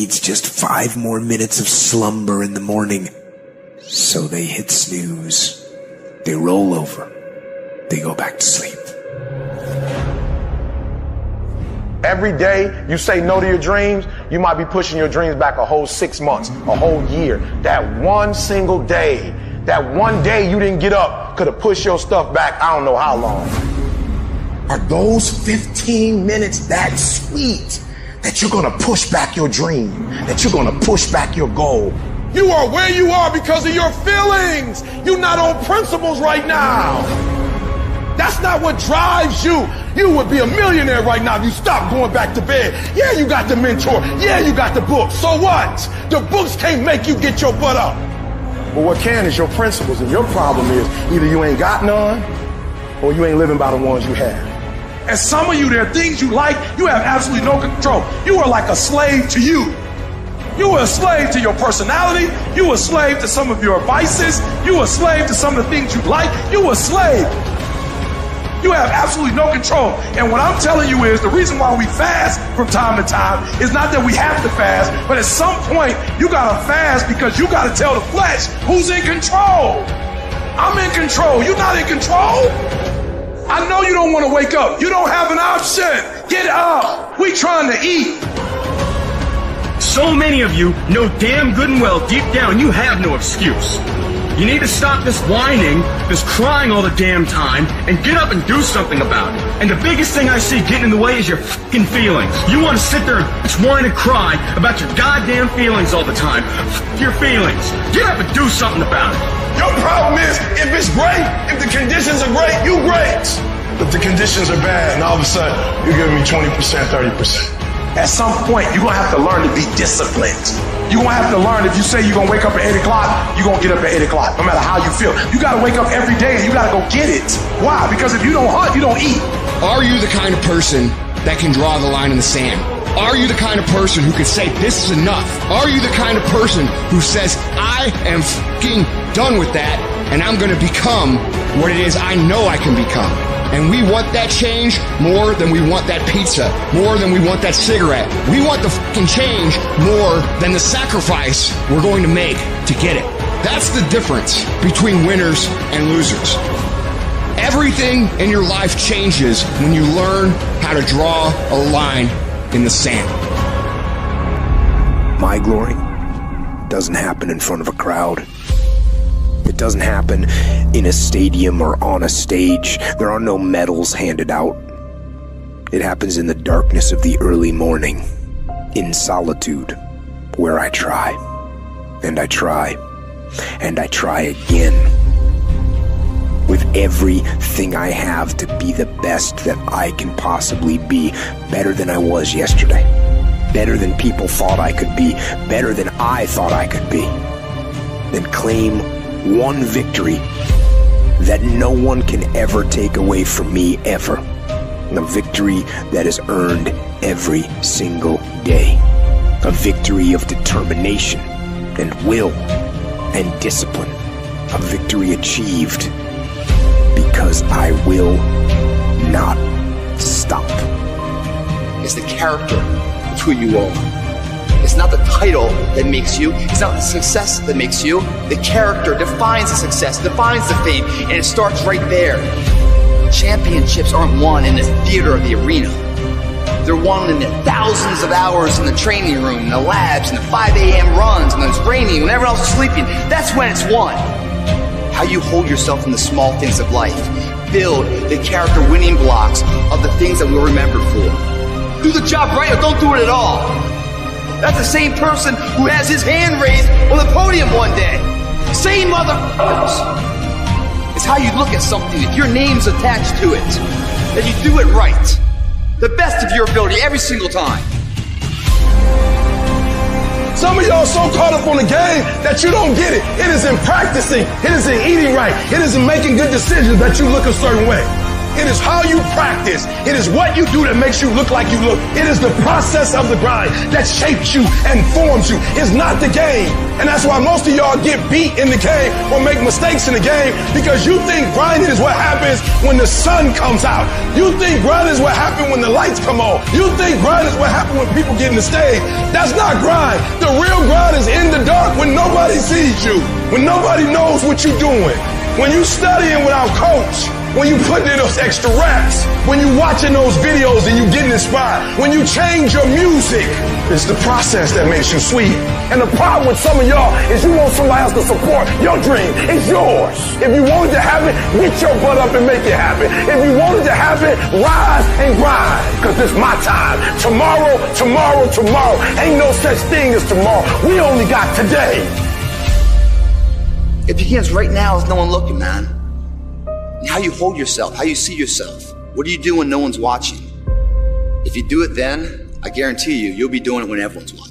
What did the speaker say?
needs just 5 more minutes of slumber in the morning. So they hit snooze. They roll over. They go back to sleep. Every day you say no to your dreams, you might be pushing your dreams back a whole 6 months, a whole year. That one single day, that one day you didn't get up could have pushed your stuff back I don't know how long. Are those 15 minutes that sweet that you're gonna push back your dream, that you're gonna push back your goal? You are where you are because of your feelings. You're not on principles right now. That's not what drives you. You would be a millionaire right now if you stopped going back to bed. Yeah, you got the mentor. Yeah, you got the book. So what? The books can't make you get your butt up. But what can is your principles, and your problem is either you ain't got none or you ain't living by the ones you have. And some of you, there are things you like, you have absolutely no control. You are like a slave to you. You are a slave to your personality. You are a slave to some of your vices. You are a slave to some of the things you like. You are a slave. You have absolutely no control. And what I'm telling you is the reason why we fast from time to time is not that we have to fast, but at some point you gotta fast because you gotta tell the flesh who's in control. I'm in control. You're not in control. I know you don't want to wake up. You don't have an option. Get up. We trying to eat. So many of you know damn good and well deep down you have no excuse. You need to stop this whining, this crying all the damn time, and get up and do something about it. And the biggest thing I see getting in the way is your fucking feelings. You want to sit there and whine and cry about your goddamn feelings all the time. Your feelings. Get up and do something about it. Your problem is, if it's great, if the conditions are great, you great. If the conditions are bad, and all of a sudden, you're giving me 20%, 30%. At some point, you're going to have to learn to be disciplined. You're going to have to learn if you say you're going to wake up at 8 o'clock, you're going to get up at 8 o'clock, no matter how you feel. You got to wake up every day and you got to go get it. Why? Because if you don't hunt, you don't eat. Are you the kind of person that can draw the line in the sand? Are you the kind of person who can say, this is enough? Are you the kind of person who says, I am fucking done with that and I'm going to become what it is I know I can become? And we want that change more than we want that pizza, more than we want that cigarette. We want the fucking change more than the sacrifice we're going to make to get it. That's the difference between winners and losers. Everything in your life changes when you learn how to draw a line in the sand. My glory doesn't happen in front of a crowd. It doesn't happen in a stadium or on a stage. There are no medals handed out. It happens in the darkness of the early morning, in solitude, where I try, and I try, and I try again, with everything I have to be the best that I can possibly be, better than I was yesterday, better than people thought I could be, better than I thought I could be, then claim one victory that no one can ever take away from me, ever. A victory that is earned every single day. A victory of determination and will and discipline. A victory achieved because I will not stop. It's the character of who you are. It's not the title that makes you. It's not the success that makes you. The character defines the success, defines the fame, and it starts right there. Championships aren't won in the theater or the arena. They're won in the thousands of hours in the training room, in the labs, in the 5 a.m. runs, when it's raining, when everyone else is sleeping. That's when it's won. How you hold yourself in the small things of life. Build the character winning blocks of the things that we'll remember for. Do the job right or don't do it at all. That's the same person who has his hand raised on the podium one day. Same motherfuckers. It's how you look at something, if your name's attached to it, that you do it right. The best of your ability every single time. Some of y'all so caught up on the game that you don't get it. It is in practicing. It is in eating right. It is in making good decisions that you look a certain way. It is how you practice. It is what you do that makes you look like you look. It is the process of the grind that shapes you and forms you. It's not the game. And that's why most of y'all get beat in the game or make mistakes in the game, because you think grinding is what happens when the sun comes out. You think grinding is what happens when the lights come on. You think grinding is what happens when people get in the stage. That's not grind. The real grind is in the dark when nobody sees you, when nobody knows what you're doing, when you studying without coach, when you putting in those extra reps, when you watching those videos and you getting inspired, when you change your music. It's the process that makes you sweet. And the problem with some of y'all is you want somebody else to support your dream. It's yours. If you wanted to happen, get your butt up and make it happen. If you wanted to happen, rise and grind, because it's my time. Tomorrow, tomorrow, tomorrow. Ain't no such thing as tomorrow. We only got today. It begins right now with no one looking, man. And how you hold yourself, how you see yourself. What do you do when no one's watching? If you do it then, I guarantee you, you'll be doing it when everyone's watching.